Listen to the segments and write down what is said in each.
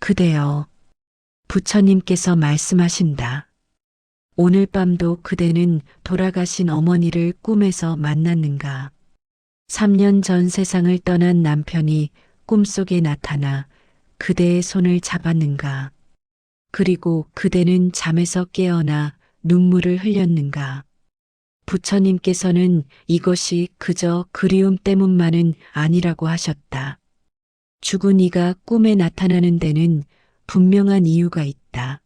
그대여, 부처님께서 말씀하신다. 오늘 밤도 그대는 돌아가신 어머니를 꿈에서 만났는가? 3년 전 세상을 떠난 남편이 꿈속에 나타나 그대의 손을 잡았는가? 그리고 그대는 잠에서 깨어나 눈물을 흘렸는가? 부처님께서는 이것이 그저 그리움 때문만은 아니라고 하셨다. 죽은 이가 꿈에 나타나는 데는 분명한 이유가 있다.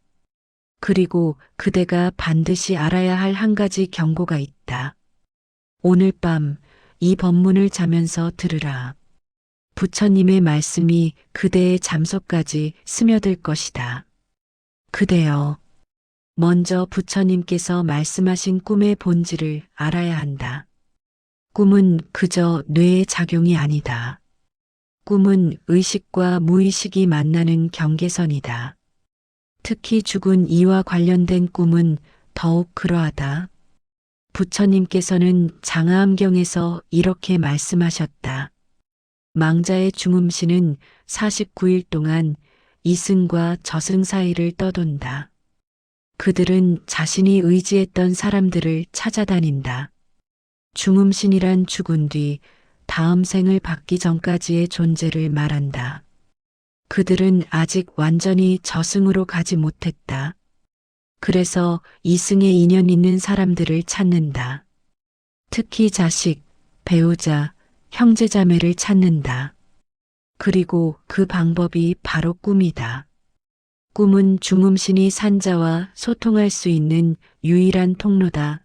그리고 그대가 반드시 알아야 할 한 가지 경고가 있다. 오늘 밤 이 법문을 자면서 들으라. 부처님의 말씀이 그대의 잠속까지 스며들 것이다. 그대여, 먼저 부처님께서 말씀하신 꿈의 본질을 알아야 한다. 꿈은 그저 뇌의 작용이 아니다. 꿈은 의식과 무의식이 만나는 경계선이다. 특히 죽은 이와 관련된 꿈은 더욱 그러하다. 부처님께서는 장하암경에서 이렇게 말씀하셨다. 망자의 중음신은 49일 동안 이승과 저승 사이를 떠돈다. 그들은 자신이 의지했던 사람들을 찾아다닌다. 중음신이란 죽은 뒤 다음 생을 받기 전까지의 존재를 말한다. 그들은 아직 완전히 저승으로 가지 못했다. 그래서 이승에 인연 있는 사람들을 찾는다. 특히 자식, 배우자, 형제자매를 찾는다. 그리고 그 방법이 바로 꿈이다. 꿈은 중음신이 산자와 소통할 수 있는 유일한 통로다.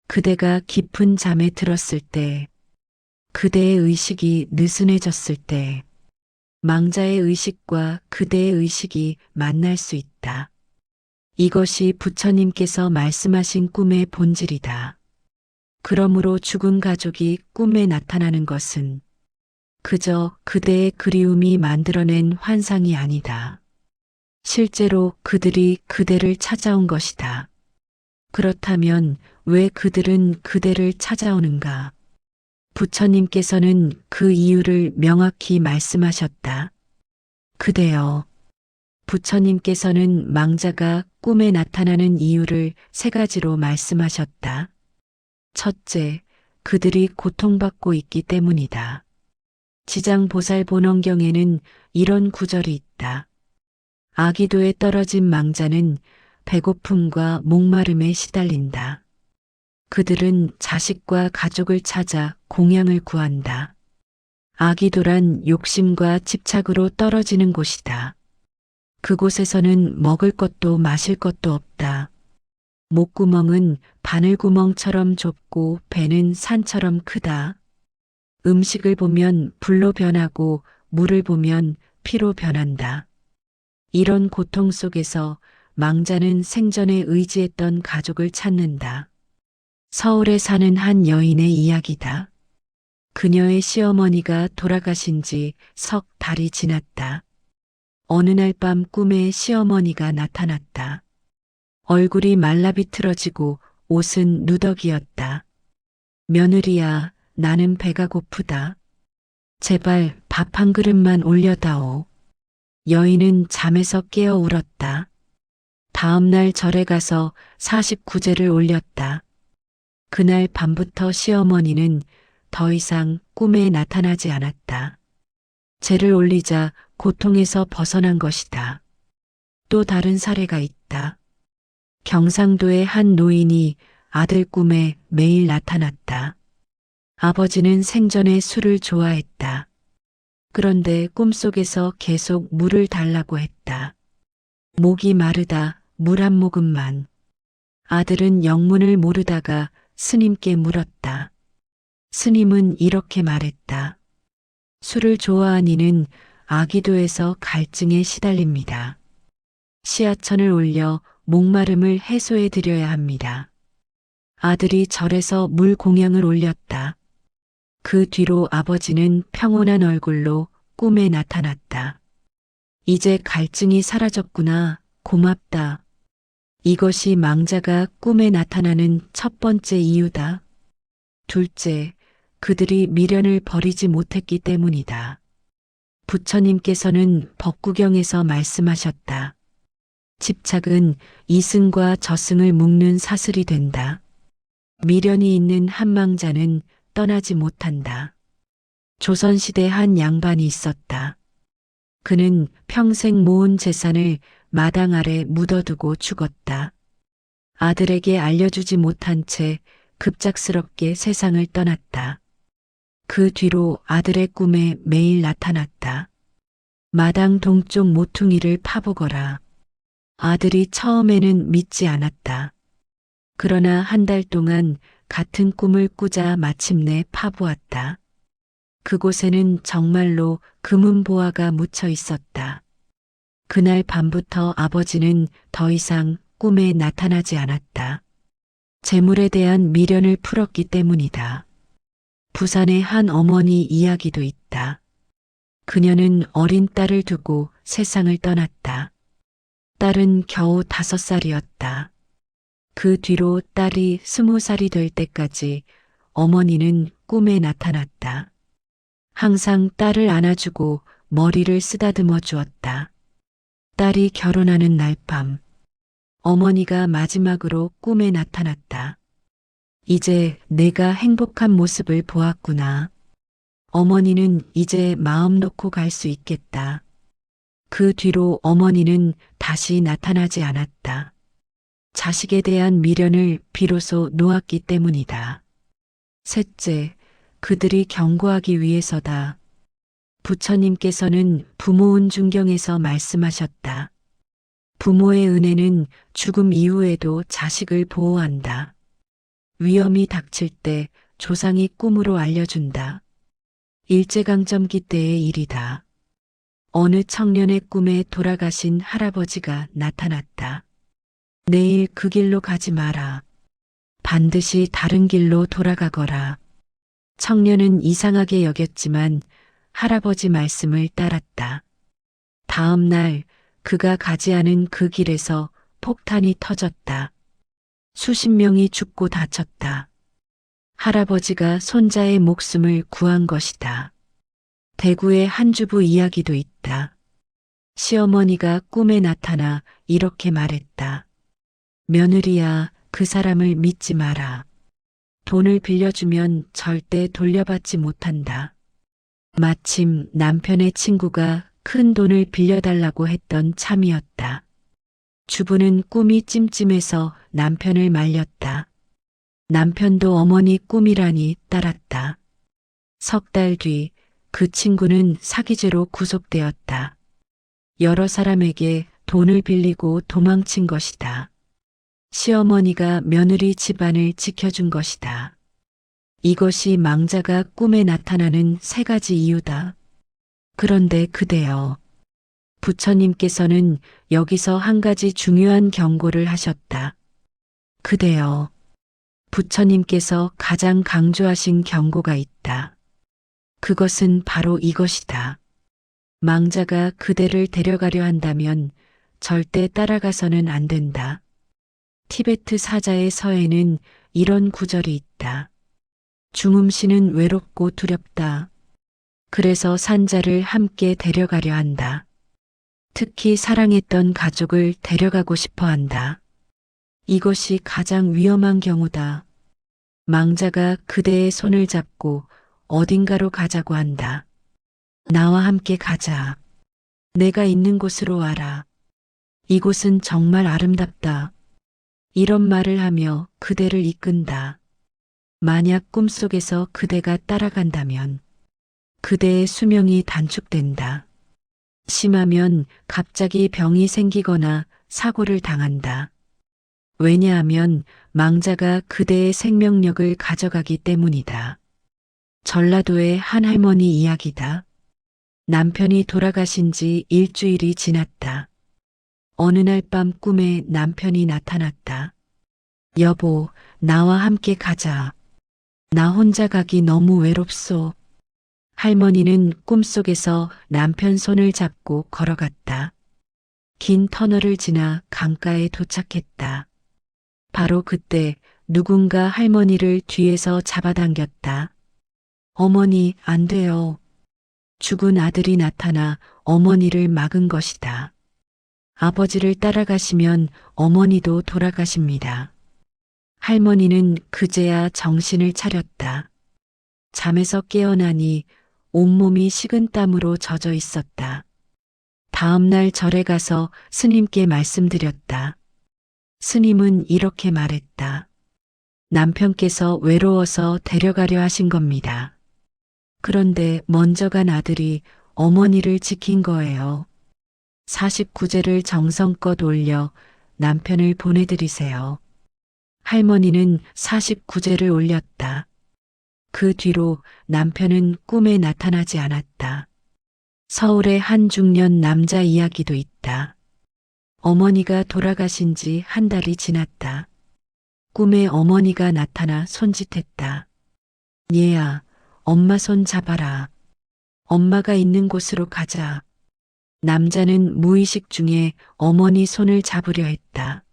그대가 깊은 잠에 들었을 때, 그대의 의식이 느슨해졌을 때, 망자의 의식과 그대의 의식이 만날 수 있다. 이것이 부처님께서 말씀하신 꿈의 본질이다. 그러므로 죽은 가족이 꿈에 나타나는 것은 그저 그대의 그리움이 만들어낸 환상이 아니다. 실제로 그들이 그대를 찾아온 것이다. 그렇다면 왜 그들은 그대를 찾아오는가? 부처님께서는 그 이유를 명확히 말씀하셨다. 그대여, 부처님께서는 망자가 꿈에 나타나는 이유를 세 가지로 말씀하셨다. 첫째, 그들이 고통받고 있기 때문이다. 지장보살본원경에는 이런 구절이 있다. 아기도에 떨어진 망자는 배고픔과 목마름에 시달린다. 그들은 자식과 가족을 찾아 공양을 구한다. 아기도란 욕심과 집착으로 떨어지는 곳이다. 그곳에서는 먹을 것도 마실 것도 없다. 목구멍은 바늘구멍처럼 좁고 배는 산처럼 크다. 음식을 보면 불로 변하고 물을 보면 피로 변한다. 이런 고통 속에서 망자는 생전에 의지했던 가족을 찾는다. 서울에 사는 한 여인의 이야기다. 그녀의 시어머니가 돌아가신 지 석 달이 지났다. 어느 날 밤 꿈에 시어머니가 나타났다. 얼굴이 말라비틀어지고 옷은 누더기였다. 며느리야, 나는 배가 고프다. 제발 밥 한 그릇만 올려다오. 여인은 잠에서 깨어 울었다. 다음 날 절에 가서 49제를 올렸다. 그날 밤부터 시어머니는 더 이상 꿈에 나타나지 않았다. 제를 올리자 고통에서 벗어난 것이다. 또 다른 사례가 있다. 경상도의 한 노인이 아들 꿈에 매일 나타났다. 아버지는 생전에 술을 좋아했다. 그런데 꿈속에서 계속 물을 달라고 했다. 목이 마르다 물 한 모금만. 아들은 영문을 모르다가 스님께 물었다. 스님은 이렇게 말했다. 술을 좋아한 이는 아기도에서 갈증에 시달립니다. 시아천을 올려 목마름을 해소해 드려야 합니다. 아들이 절에서 물 공양을 올렸다. 그 뒤로 아버지는 평온한 얼굴로 꿈에 나타났다. 이제 갈증이 사라졌구나. 고맙다. 이것이 망자가 꿈에 나타나는 첫 번째 이유다. 둘째, 그들이 미련을 버리지 못했기 때문이다. 부처님께서는 법구경에서 말씀하셨다. 집착은 이승과 저승을 묶는 사슬이 된다. 미련이 있는 한망자는 떠나지 못한다. 조선시대 한 양반이 있었다. 그는 평생 모은 재산을 마당 아래 묻어두고 죽었다. 아들에게 알려주지 못한 채 급작스럽게 세상을 떠났다. 그 뒤로 아들의 꿈에 매일 나타났다. 마당 동쪽 모퉁이를 파보거라. 아들이 처음에는 믿지 않았다. 그러나 한 달 동안 같은 꿈을 꾸자 마침내 파보았다. 그곳에는 정말로 금은보화가 묻혀 있었다. 그날 밤부터 아버지는 더 이상 꿈에 나타나지 않았다. 재물에 대한 미련을 풀었기 때문이다. 부산의 한 어머니 이야기도 있다. 그녀는 어린 딸을 두고 세상을 떠났다. 딸은 겨우 5살이었다. 그 뒤로 딸이 20살이 될 때까지 어머니는 꿈에 나타났다. 항상 딸을 안아주고 머리를 쓰다듬어 주었다. 딸이 결혼하는 날 밤, 어머니가 마지막으로 꿈에 나타났다. 이제 내가 행복한 모습을 보았구나. 어머니는 이제 마음 놓고 갈 수 있겠다. 그 뒤로 어머니는 다시 나타나지 않았다. 자식에 대한 미련을 비로소 놓았기 때문이다. 셋째, 그들이 경고하기 위해서다. 부처님께서는 부모운 중경에서 말씀하셨다. 부모의 은혜는 죽음 이후에도 자식을 보호한다. 위험이 닥칠 때 조상이 꿈으로 알려준다. 일제강점기 때의 일이다. 어느 청년의 꿈에 돌아가신 할아버지가 나타났다. 내일 그 길로 가지 마라. 반드시 다른 길로 돌아가거라. 청년은 이상하게 여겼지만 할아버지 말씀을 따랐다. 다음 날 그가 가지 않은 그 길에서 폭탄이 터졌다. 수십 명이 죽고 다쳤다. 할아버지가 손자의 목숨을 구한 것이다. 대구의 한 주부 이야기도 있다. 시어머니가 꿈에 나타나 이렇게 말했다. 며느리야, 그 사람을 믿지 마라. 돈을 빌려주면 절대 돌려받지 못한다. 마침 남편의 친구가 큰 돈을 빌려달라고 했던 참이었다. 주부는 꿈이 찜찜해서 남편을 말렸다. 남편도 어머니 꿈이라니 따랐다. 석 달 뒤 그 친구는 사기죄로 구속되었다. 여러 사람에게 돈을 빌리고 도망친 것이다. 시어머니가 며느리 집안을 지켜준 것이다. 이것이 망자가 꿈에 나타나는 3가지 이유다. 그런데 그대여, 부처님께서는 여기서 한 가지 중요한 경고를 하셨다. 그대여, 부처님께서 가장 강조하신 경고가 있다. 그것은 바로 이것이다. 망자가 그대를 데려가려 한다면 절대 따라가서는 안 된다. 티베트 사자의 서에는 이런 구절이 있다. 중음신은 외롭고 두렵다. 그래서 산자를 함께 데려가려 한다. 특히 사랑했던 가족을 데려가고 싶어 한다. 이것이 가장 위험한 경우다. 망자가 그대의 손을 잡고 어딘가로 가자고 한다. 나와 함께 가자. 내가 있는 곳으로 와라. 이곳은 정말 아름답다. 이런 말을 하며 그대를 이끈다. 만약 꿈속에서 그대가 따라간다면 그대의 수명이 단축된다. 심하면 갑자기 병이 생기거나 사고를 당한다. 왜냐하면 망자가 그대의 생명력을 가져가기 때문이다. 전라도의 한 할머니 이야기다. 남편이 돌아가신 지 일주일이 지났다. 어느 날 밤 꿈에 남편이 나타났다. 여보, 나와 함께 가자. 나 혼자 가기 너무 외롭소. 할머니는 꿈속에서 남편 손을 잡고 걸어갔다. 긴 터널을 지나 강가에 도착했다. 바로 그때 누군가 할머니를 뒤에서 잡아당겼다. 어머니, 안 돼요. 죽은 아들이 나타나 어머니를 막은 것이다. 아버지를 따라가시면 어머니도 돌아가십니다. 할머니는 그제야 정신을 차렸다. 잠에서 깨어나니 온몸이 식은땀으로 젖어 있었다. 다음날 절에 가서 스님께 말씀드렸다. 스님은 이렇게 말했다. 남편께서 외로워서 데려가려 하신 겁니다. 그런데 먼저 간 아들이 어머니를 지킨 거예요. 49제를 정성껏 올려 남편을 보내드리세요. 할머니는 49제를 올렸다. 그 뒤로 남편은 꿈에 나타나지 않았다. 서울의 한 중년 남자 이야기도 있다. 어머니가 돌아가신 지 한 달이 지났다. 꿈에 어머니가 나타나 손짓했다. 얘야, 엄마 손 잡아라. 엄마가 있는 곳으로 가자. 남자는 무의식 중에 어머니 손을 잡으려 했다.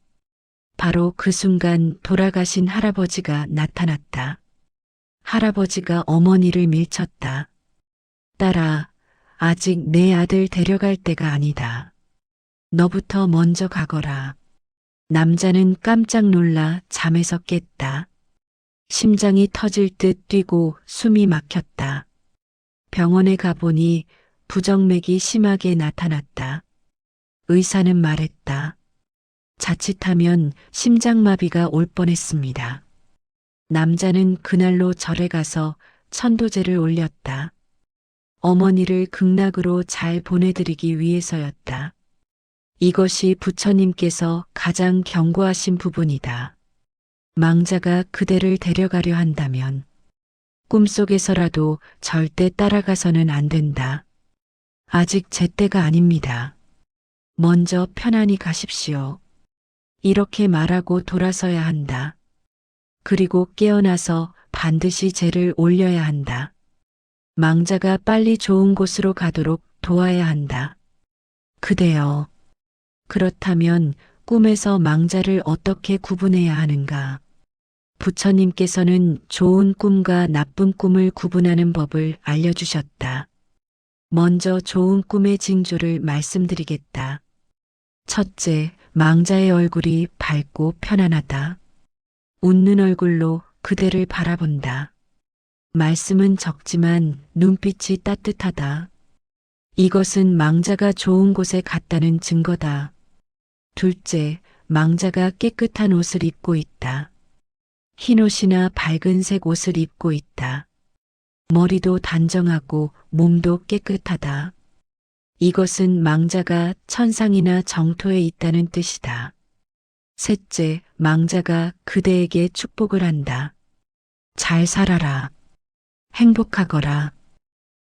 바로 그 순간 돌아가신 할아버지가 나타났다. 할아버지가 어머니를 밀쳤다. 딸아, 아직 내 아들 데려갈 때가 아니다. 너부터 먼저 가거라. 남자는 깜짝 놀라 잠에서 깼다. 심장이 터질 듯 뛰고 숨이 막혔다. 병원에 가보니 부정맥이 심하게 나타났다. 의사는 말했다. 자칫하면 심장마비가 올 뻔했습니다. 남자는 그날로 절에 가서 천도제를 올렸다. 어머니를 극락으로 잘 보내드리기 위해서였다. 이것이 부처님께서 가장 경고하신 부분이다. 망자가 그대를 데려가려 한다면 꿈속에서라도 절대 따라가서는 안 된다. 아직 제때가 아닙니다. 먼저 편안히 가십시오. 이렇게 말하고 돌아서야 한다. 그리고 깨어나서 반드시 제를 올려야 한다. 망자가 빨리 좋은 곳으로 가도록 도와야 한다. 그대여, 그렇다면 꿈에서 망자를 어떻게 구분해야 하는가? 부처님께서는 좋은 꿈과 나쁜 꿈을 구분하는 법을 알려주셨다. 먼저 좋은 꿈의 징조를 말씀드리겠다. 첫째, 망자의 얼굴이 밝고 편안하다. 웃는 얼굴로 그대를 바라본다. 말씀은 적지만 눈빛이 따뜻하다. 이것은 망자가 좋은 곳에 갔다는 증거다. 둘째, 망자가 깨끗한 옷을 입고 있다. 흰옷이나 밝은색 옷을 입고 있다. 머리도 단정하고 몸도 깨끗하다. 이것은 망자가 천상이나 정토에 있다는 뜻이다. 셋째, 망자가 그대에게 축복을 한다. 잘 살아라. 행복하거라.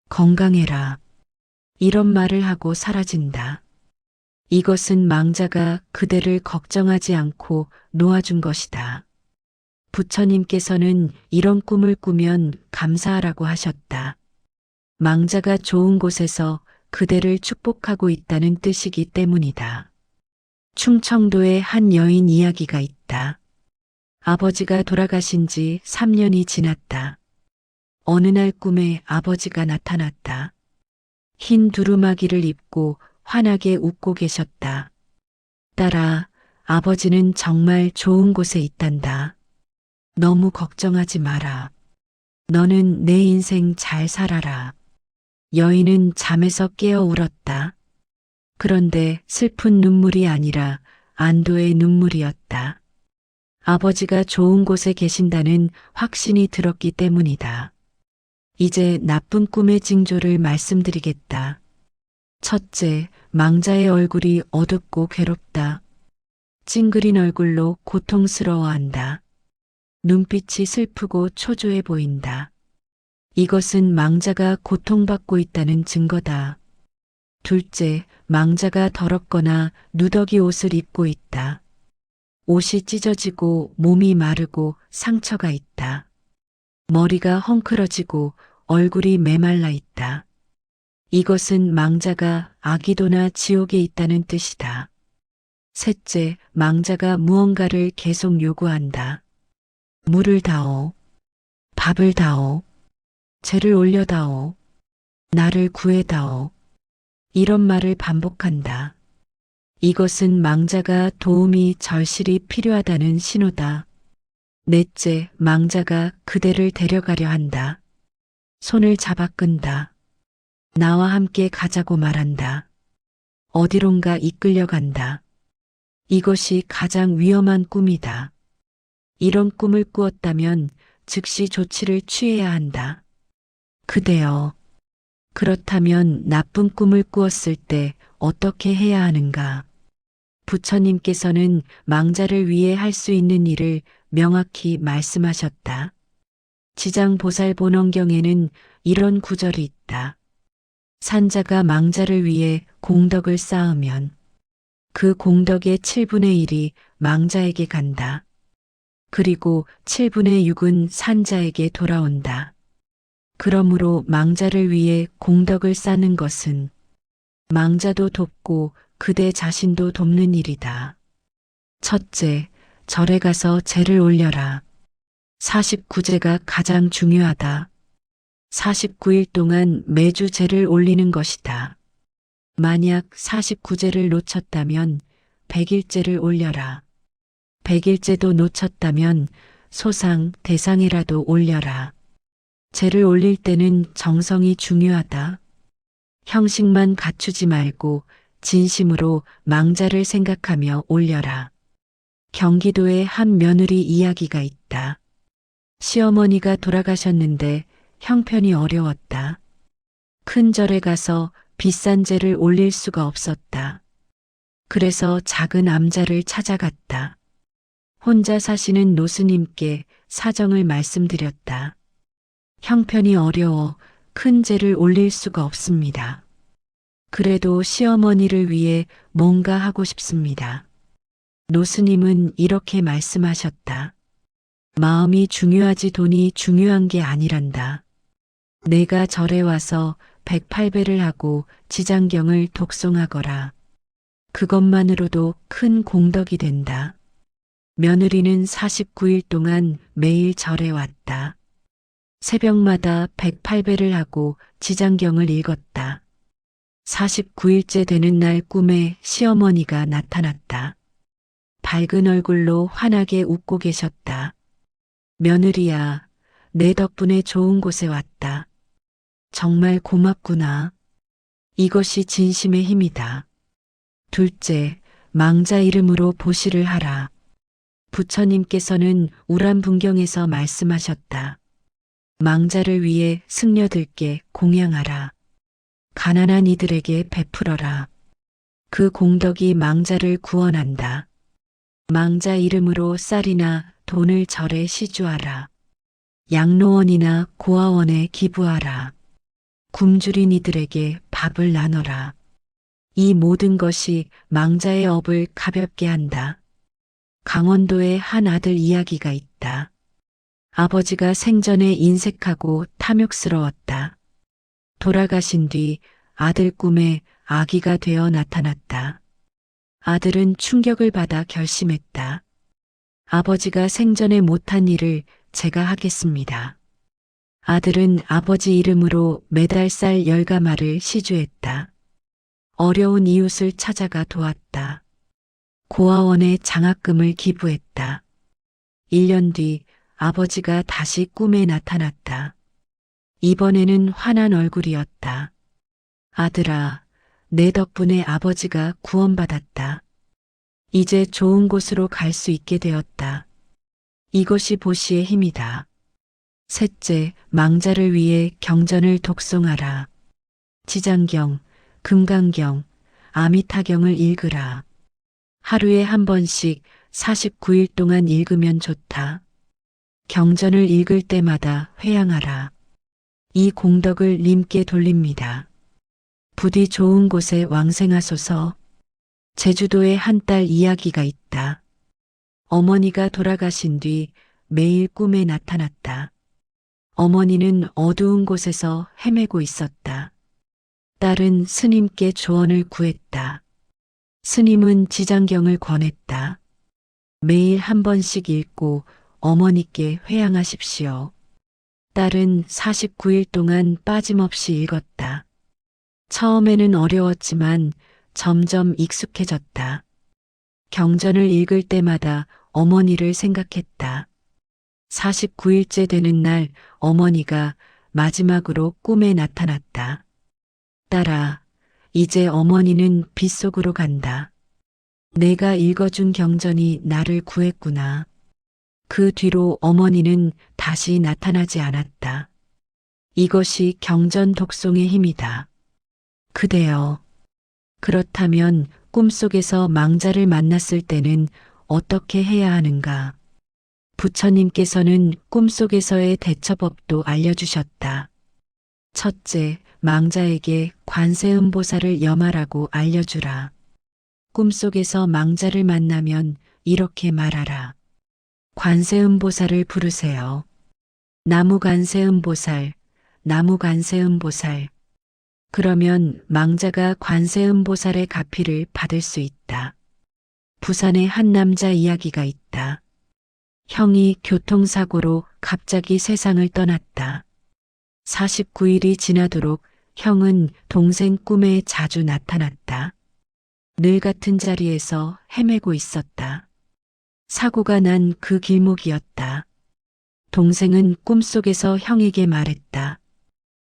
건강해라. 이런 말을 하고 사라진다. 이것은 망자가 그대를 걱정하지 않고 놓아준 것이다. 부처님께서는 이런 꿈을 꾸면 감사하라고 하셨다. 망자가 좋은 곳에서 그대를 축복하고 있다는 뜻이기 때문이다. 충청도의 한 여인 이야기가 있다. 아버지가 돌아가신 지 3년이 지났다. 어느 날 꿈에 아버지가 나타났다. 흰 두루마기를 입고 환하게 웃고 계셨다. 딸아, 아버지는 정말 좋은 곳에 있단다. 너무 걱정하지 마라. 너는 내 인생 잘 살아라. 여인은 잠에서 깨어 울었다. 그런데 슬픈 눈물이 아니라 안도의 눈물이었다. 아버지가 좋은 곳에 계신다는 확신이 들었기 때문이다. 이제 나쁜 꿈의 징조를 말씀드리겠다. 첫째, 망자의 얼굴이 어둡고 괴롭다. 찡그린 얼굴로 고통스러워한다. 눈빛이 슬프고 초조해 보인다. 이것은 망자가 고통받고 있다는 증거다. 둘째, 망자가 더럽거나 누더기 옷을 입고 있다. 옷이 찢어지고 몸이 마르고 상처가 있다. 머리가 헝클어지고 얼굴이 메말라 있다. 이것은 망자가 아기도나 지옥에 있다는 뜻이다. 셋째, 망자가 무언가를 계속 요구한다. 물을 다오. 밥을 다오. 재를 올려다오. 나를 구해다오. 이런 말을 반복한다. 이것은 망자가 도움이 절실히 필요하다는 신호다. 넷째, 망자가 그대를 데려가려 한다. 손을 잡아 끈다. 나와 함께 가자고 말한다. 어디론가 이끌려간다. 이것이 가장 위험한 꿈이다. 이런 꿈을 꾸었다면 즉시 조치를 취해야 한다. 그대여, 그렇다면 나쁜 꿈을 꾸었을 때 어떻게 해야 하는가? 부처님께서는 망자를 위해 할 수 있는 일을 명확히 말씀하셨다. 지장보살본원경에는 이런 구절이 있다. 산자가 망자를 위해 공덕을 쌓으면 그 공덕의 7분의 1이 망자에게 간다. 그리고 7분의 6은 산자에게 돌아온다. 그러므로 망자를 위해 공덕을 쌓는 것은 망자도 돕고 그대 자신도 돕는 일이다. 첫째, 절에 가서 제를 올려라. 49제가 가장 중요하다. 49일 동안 매주 제를 올리는 것이다. 만약 49제를 놓쳤다면 100일제를 올려라. 100일제도 놓쳤다면 소상, 대상이라도 올려라. 제를 올릴 때는 정성이 중요하다. 형식만 갖추지 말고 진심으로 망자를 생각하며 올려라. 경기도에 한 며느리 이야기가 있다. 시어머니가 돌아가셨는데 형편이 어려웠다. 큰 절에 가서 비싼 제를 올릴 수가 없었다. 그래서 작은 암자를 찾아갔다. 혼자 사시는 노스님께 사정을 말씀드렸다. 형편이 어려워 큰 제를 올릴 수가 없습니다. 그래도 시어머니를 위해 뭔가 하고 싶습니다. 노스님은 이렇게 말씀하셨다. 마음이 중요하지 돈이 중요한 게 아니란다. 내가 절에 와서 108배를 하고 지장경을 독송하거라. 그것만으로도 큰 공덕이 된다. 며느리는 49일 동안 매일 절에 왔다. 새벽마다 108배를 하고 지장경을 읽었다. 49일째 되는 날 꿈에 시어머니가 나타났다. 밝은 얼굴로 환하게 웃고 계셨다. 며느리야, 내 덕분에 좋은 곳에 왔다. 정말 고맙구나. 이것이 진심의 힘이다. 둘째, 망자 이름으로 보시를 하라. 부처님께서는 우람분경에서 말씀하셨다. 망자를 위해 승려들께 공양하라. 가난한 이들에게 베풀어라. 그 공덕이 망자를 구원한다. 망자 이름으로 쌀이나 돈을 절에 시주하라. 양로원이나 고아원에 기부하라. 굶주린 이들에게 밥을 나눠라. 이 모든 것이 망자의 업을 가볍게 한다. 강원도에 한 아들 이야기가 있다. 아버지가 생전에 인색하고 탐욕스러웠다. 돌아가신 뒤 아들 꿈에 아기가 되어 나타났다. 아들은 충격을 받아 결심했다. 아버지가 생전에 못한 일을 제가 하겠습니다. 아들은 아버지 이름으로 매달 쌀 10가마를 시주했다. 어려운 이웃을 찾아가 도왔다. 고아원에 장학금을 기부했다. 1년 뒤 아버지가 다시 꿈에 나타났다. 이번에는 환한 얼굴이었다. 아들아, 내 덕분에 아버지가 구원받았다. 이제 좋은 곳으로 갈 수 있게 되었다. 이것이 보시의 힘이다. 셋째, 망자를 위해 경전을 독송하라. 지장경, 금강경, 아미타경을 읽으라. 하루에 한 번씩 49일 동안 읽으면 좋다. 경전을 읽을 때마다 회양하라. 이 공덕을 님께 돌립니다. 부디 좋은 곳에 왕생하소서. 제주도에 한 딸 이야기가 있다. 어머니가 돌아가신 뒤 매일 꿈에 나타났다. 어머니는 어두운 곳에서 헤매고 있었다. 딸은 스님께 조언을 구했다. 스님은 지장경을 권했다. 매일 한 번씩 읽고 어머니께 회양하십시오. 딸은 49일 동안 빠짐없이 읽었다. 처음에는 어려웠지만 점점 익숙해졌다. 경전을 읽을 때마다 어머니를 생각했다. 49일째 되는 날 어머니가 마지막으로 꿈에 나타났다. 딸아, 이제 어머니는 빗속으로 간다. 내가 읽어준 경전이 나를 구했구나. 그 뒤로 어머니는 다시 나타나지 않았다. 이것이 경전 독송의 힘이다. 그대여, 그렇다면 꿈속에서 망자를 만났을 때는 어떻게 해야 하는가? 부처님께서는 꿈속에서의 대처법도 알려주셨다. 첫째, 망자에게 관세음보살을 염하라고 알려주라. 꿈속에서 망자를 만나면 이렇게 말하라. 관세음보살을 부르세요. 나무관세음보살, 나무관세음보살. 그러면 망자가 관세음보살의 가피를 받을 수 있다. 부산의 한 남자 이야기가 있다. 형이 교통사고로 갑자기 세상을 떠났다. 49일이 지나도록 형은 동생 꿈에 자주 나타났다. 늘 같은 자리에서 헤매고 있었다. 사고가 난 그 길목이었다. 동생은 꿈속에서 형에게 말했다.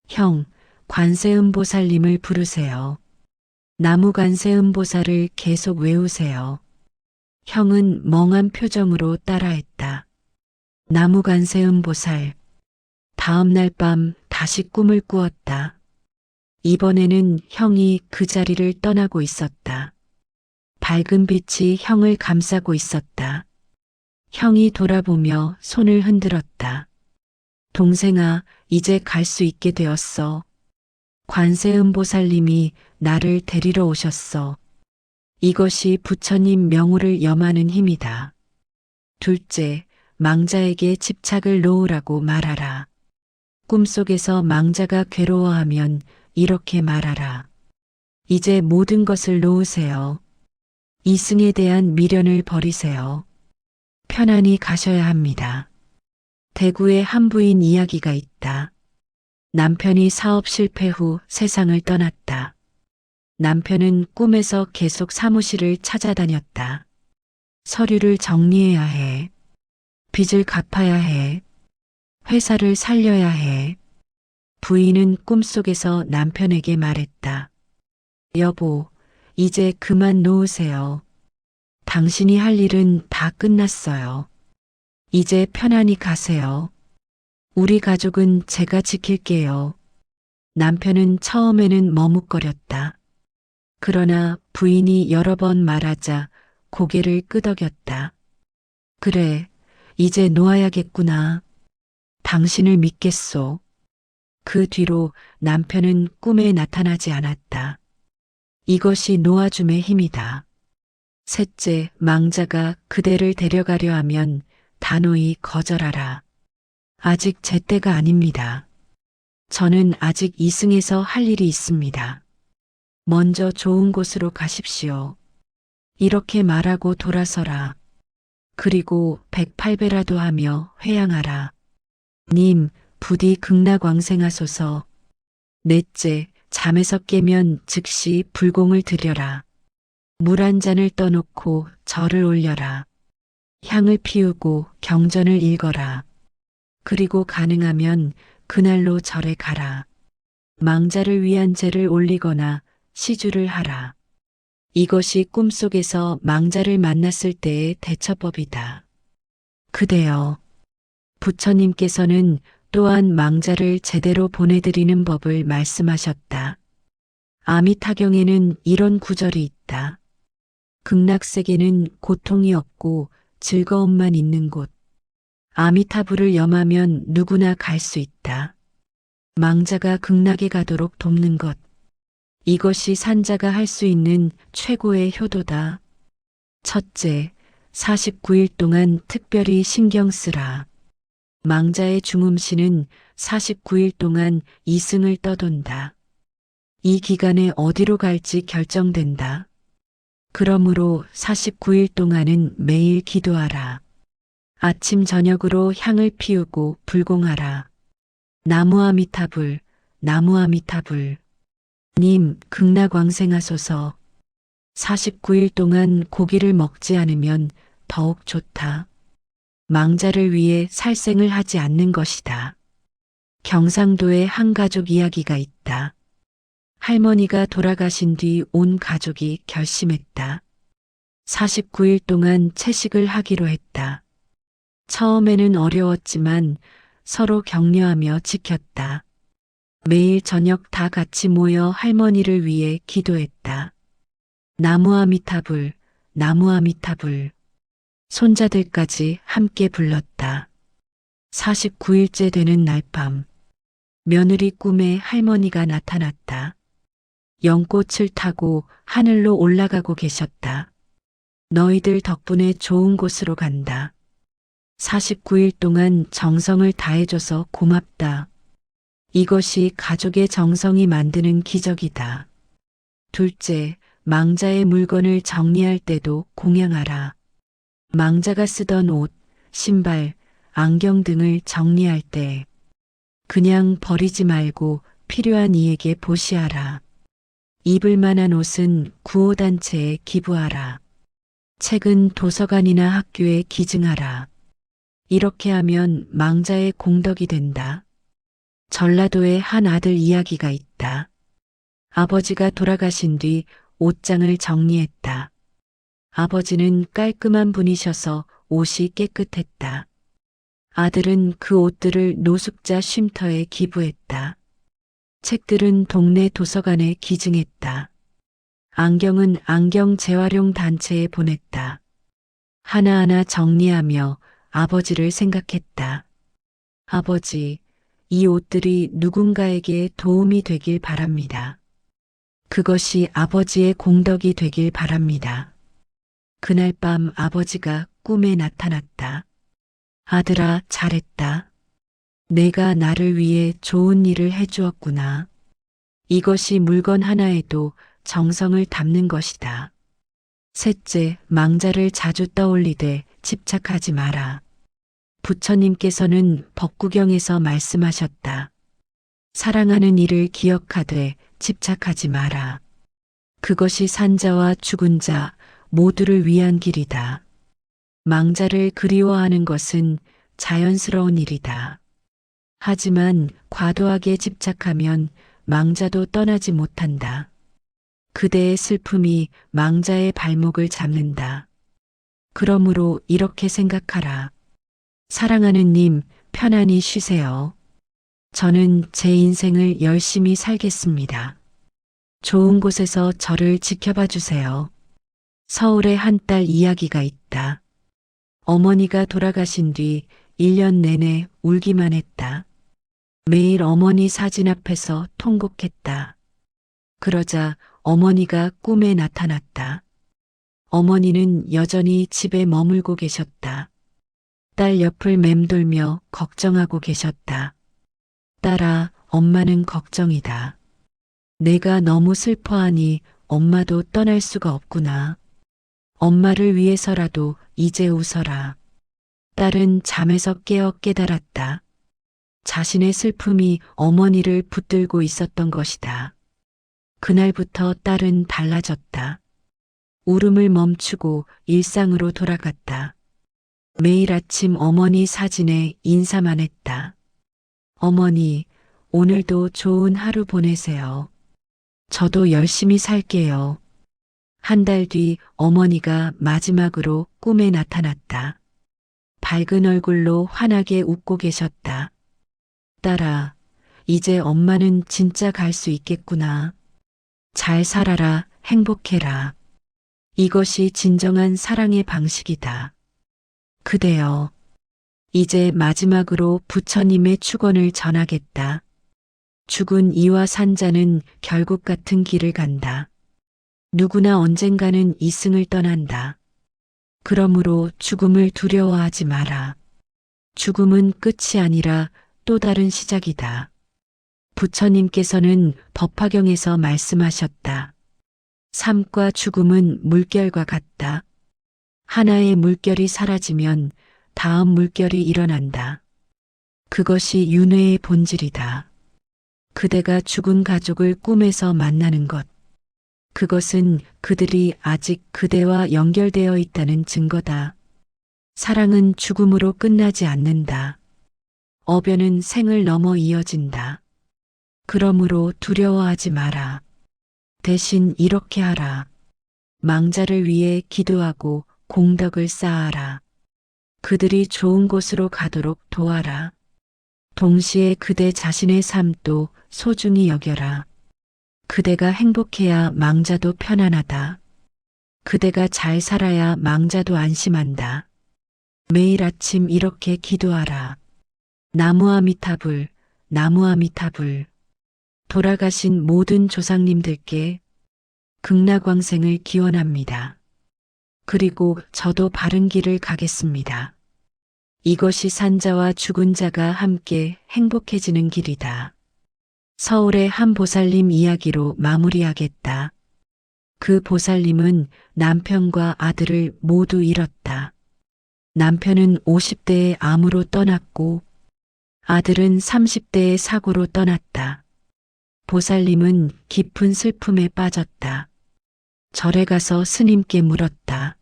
형, 관세음보살님을 부르세요. 나무관세음보살을 계속 외우세요. 형은 멍한 표정으로 따라했다. 나무관세음보살. 다음 날 밤 다시 꿈을 꾸었다. 이번에는 형이 그 자리를 떠나고 있었다. 밝은 빛이 형을 감싸고 있었다. 형이 돌아보며 손을 흔들었다. 동생아, 이제 갈 수 있게 되었어. 관세음보살님이 나를 데리러 오셨어. 이것이 부처님 명호를 염하는 힘이다. 둘째, 망자에게 집착을 놓으라고 말하라. 꿈속에서 망자가 괴로워하면 이렇게 말하라. 이제 모든 것을 놓으세요. 이승에 대한 미련을 버리세요. 편안히 가셔야 합니다. 대구의 한 부인 이야기가 있다. 남편이 사업 실패 후 세상을 떠났다. 남편은 꿈에서 계속 사무실을 찾아다녔다. 서류를 정리해야 해. 빚을 갚아야 해. 회사를 살려야 해. 부인은 꿈속에서 남편에게 말했다. 여보, 이제 그만 놓으세요. 당신이 할 일은 다 끝났어요. 이제 편안히 가세요. 우리 가족은 제가 지킬게요. 남편은 처음에는 머뭇거렸다. 그러나 부인이 여러 번 말하자 고개를 끄덕였다. 그래, 이제 놓아야겠구나. 당신을 믿겠소. 그 뒤로 남편은 꿈에 나타나지 않았다. 이것이 놓아줌의 힘이다. 셋째, 망자가 그대를 데려가려 하면 단호히 거절하라. 아직 제 때가 아닙니다. 저는 아직 이승에서 할 일이 있습니다. 먼저 좋은 곳으로 가십시오. 이렇게 말하고 돌아서라. 그리고 108배라도 하며 회양하라. 님, 부디 극락왕생하소서. 넷째, 잠에서 깨면 즉시 불공을 들여라. 물 한 잔을 떠놓고 절을 올려라. 향을 피우고 경전을 읽어라. 그리고 가능하면 그날로 절에 가라. 망자를 위한 제를 올리거나 시주를 하라. 이것이 꿈속에서 망자를 만났을 때의 대처법이다. 그대여, 부처님께서는 또한 망자를 제대로 보내드리는 법을 말씀하셨다. 아미타경에는 이런 구절이 있다. 극락세계는 고통이 없고 즐거움만 있는 곳. 아미타불을 염하면 누구나 갈 수 있다. 망자가 극락에 가도록 돕는 것. 이것이 산자가 할 수 있는 최고의 효도다. 첫째, 49일 동안 특별히 신경 쓰라. 망자의 중음신은 49일 동안 이승을 떠돈다. 이 기간에 어디로 갈지 결정된다. 그러므로 49일 동안은 매일 기도하라. 아침 저녁으로 향을 피우고 불공하라. 나무아미타불, 나무아미타불. 님, 극락왕생하소서. 49일 동안 고기를 먹지 않으면 더욱 좋다. 망자를 위해 살생을 하지 않는 것이다. 경상도에 한 가족 이야기가 있다. 할머니가 돌아가신 뒤 온 가족이 결심했다. 49일 동안 채식을 하기로 했다. 처음에는 어려웠지만 서로 격려하며 지켰다. 매일 저녁 다 같이 모여 할머니를 위해 기도했다. 나무아미타불, 나무아미타불. 손자들까지 함께 불렀다. 49일째 되는 날 밤, 며느리 꿈에 할머니가 나타났다. 연꽃을 타고 하늘로 올라가고 계셨다. 너희들 덕분에 좋은 곳으로 간다. 49일 동안 정성을 다해줘서 고맙다. 이것이 가족의 정성이 만드는 기적이다. 둘째, 망자의 물건을 정리할 때도 공양하라. 망자가 쓰던 옷, 신발, 안경 등을 정리할 때 그냥 버리지 말고 필요한 이에게 보시하라. 입을 만한 옷은 구호단체에 기부하라. 책은 도서관이나 학교에 기증하라. 이렇게 하면 망자의 공덕이 된다. 전라도에 한 아들 이야기가 있다. 아버지가 돌아가신 뒤 옷장을 정리했다. 아버지는 깔끔한 분이셔서 옷이 깨끗했다. 아들은 그 옷들을 노숙자 쉼터에 기부했다. 책들은 동네 도서관에 기증했다. 안경은 안경 재활용 단체에 보냈다. 하나하나 정리하며 아버지를 생각했다. 아버지, 이 옷들이 누군가에게 도움이 되길 바랍니다. 그것이 아버지의 공덕이 되길 바랍니다. 그날 밤 아버지가 꿈에 나타났다. 아들아, 잘했다. 내가 나를 위해 좋은 일을 해주었구나. 이것이 물건 하나에도 정성을 담는 것이다. 셋째, 망자를 자주 떠올리되 집착하지 마라. 부처님께서는 법구경에서 말씀하셨다. 사랑하는 이를 기억하되 집착하지 마라. 그것이 산자와 죽은 자 모두를 위한 길이다. 망자를 그리워하는 것은 자연스러운 일이다. 하지만 과도하게 집착하면 망자도 떠나지 못한다. 그대의 슬픔이 망자의 발목을 잡는다. 그러므로 이렇게 생각하라. 사랑하는 님, 편안히 쉬세요. 저는 제 인생을 열심히 살겠습니다. 좋은 곳에서 저를 지켜봐 주세요. 서울에 한 딸 이야기가 있다. 어머니가 돌아가신 뒤 1년 내내 울기만 했다. 매일 어머니 사진 앞에서 통곡했다. 그러자 어머니가 꿈에 나타났다. 어머니는 여전히 집에 머물고 계셨다. 딸 옆을 맴돌며 걱정하고 계셨다. 딸아, 엄마는 걱정이다. 내가 너무 슬퍼하니 엄마도 떠날 수가 없구나. 엄마를 위해서라도 이제 웃어라. 딸은 잠에서 깨어 깨달았다. 자신의 슬픔이 어머니를 붙들고 있었던 것이다. 그날부터 딸은 달라졌다. 울음을 멈추고 일상으로 돌아갔다. 매일 아침 어머니 사진에 인사만 했다. 어머니, 오늘도 좋은 하루 보내세요. 저도 열심히 살게요. 한 달 뒤 어머니가 마지막으로 꿈에 나타났다. 밝은 얼굴로 환하게 웃고 계셨다. 딸아, 이제 엄마는 진짜 갈 수 있겠구나. 잘 살아라, 행복해라. 이것이 진정한 사랑의 방식이다. 그대여, 이제 마지막으로 부처님의 축원을 전하겠다. 죽은 이와 산자는 결국 같은 길을 간다. 누구나 언젠가는 이승을 떠난다. 그러므로 죽음을 두려워하지 마라. 죽음은 끝이 아니라 또 다른 시작이다. 부처님께서는 법화경에서 말씀하셨다. 삶과 죽음은 물결과 같다. 하나의 물결이 사라지면 다음 물결이 일어난다. 그것이 윤회의 본질이다. 그대가 죽은 가족을 꿈에서 만나는 것. 그것은 그들이 아직 그대와 연결되어 있다는 증거다. 사랑은 죽음으로 끝나지 않는다. 어변은 생을 넘어 이어진다. 그러므로 두려워하지 마라. 대신 이렇게 하라. 망자를 위해 기도하고 공덕을 쌓아라. 그들이 좋은 곳으로 가도록 도와라. 동시에 그대 자신의 삶도 소중히 여겨라. 그대가 행복해야 망자도 편안하다. 그대가 잘 살아야 망자도 안심한다. 매일 아침 이렇게 기도하라. 나무아미타불, 나무아미타불. 돌아가신 모든 조상님들께 극락왕생을 기원합니다. 그리고 저도 바른 길을 가겠습니다. 이것이 산자와 죽은 자가 함께 행복해지는 길이다. 서울의 한 보살님 이야기로 마무리하겠다. 그 보살님은 남편과 아들을 모두 잃었다. 남편은 50대에 암으로 떠났고 아들은 30대에 사고로 떠났다. 보살님은 깊은 슬픔에 빠졌다. 절에 가서 스님께 물었다.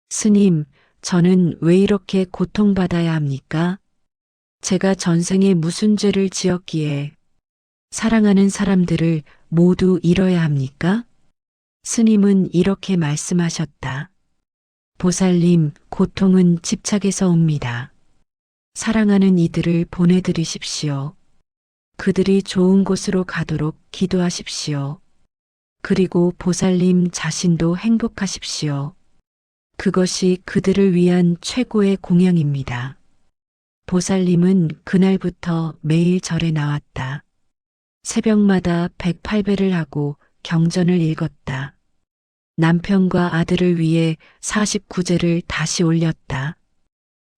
스님, 저는 왜 이렇게 고통받아야 합니까? 제가 전생에 무슨 죄를 지었기에 사랑하는 사람들을 모두 잃어야 합니까? 스님은 이렇게 말씀하셨다. 보살님, 고통은 집착에서 옵니다. 사랑하는 이들을 보내드리십시오. 그들이 좋은 곳으로 가도록 기도하십시오. 그리고 보살님 자신도 행복하십시오. 그것이 그들을 위한 최고의 공양입니다. 보살님은 그날부터 매일 절에 나왔다. 새벽마다 108배를 하고 경전을 읽었다. 남편과 아들을 위해 49제를 다시 올렸다.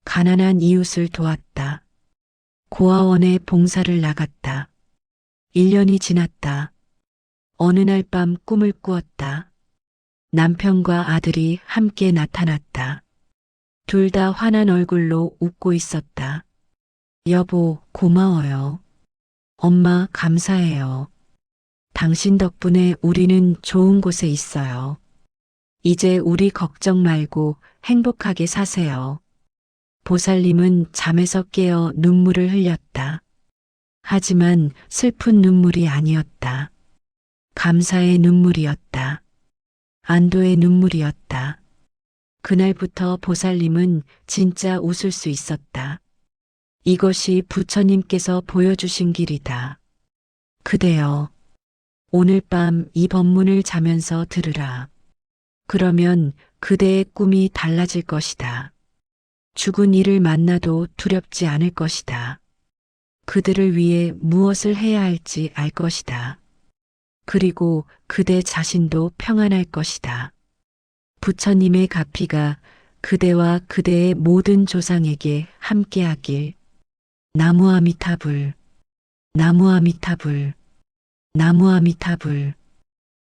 가난한 이웃을 도왔다. 고아원에 봉사를 나갔다. 1년이 지났다. 어느 날 밤 꿈을 꾸었다. 남편과 아들이 함께 나타났다. 둘 다 환한 얼굴로 웃고 있었다. 여보, 고마워요. 엄마, 감사해요. 당신 덕분에 우리는 좋은 곳에 있어요. 이제 우리 걱정 말고 행복하게 사세요. 보살님은 잠에서 깨어 눈물을 흘렸다. 하지만 슬픈 눈물이 아니었다. 감사의 눈물이었다. 안도의 눈물이었다. 그날부터 보살님은 진짜 웃을 수 있었다. 이것이 부처님께서 보여주신 길이다. 그대여, 오늘 밤 이 법문을 자면서 들으라. 그러면 그대의 꿈이 달라질 것이다. 죽은 이를 만나도 두렵지 않을 것이다. 그들을 위해 무엇을 해야 할지 알 것이다. 그리고 그대 자신도 평안할 것이다. 부처님의 가피가 그대와 그대의 모든 조상에게 함께하길. 나무아미타불, 나무아미타불, 나무아미타불.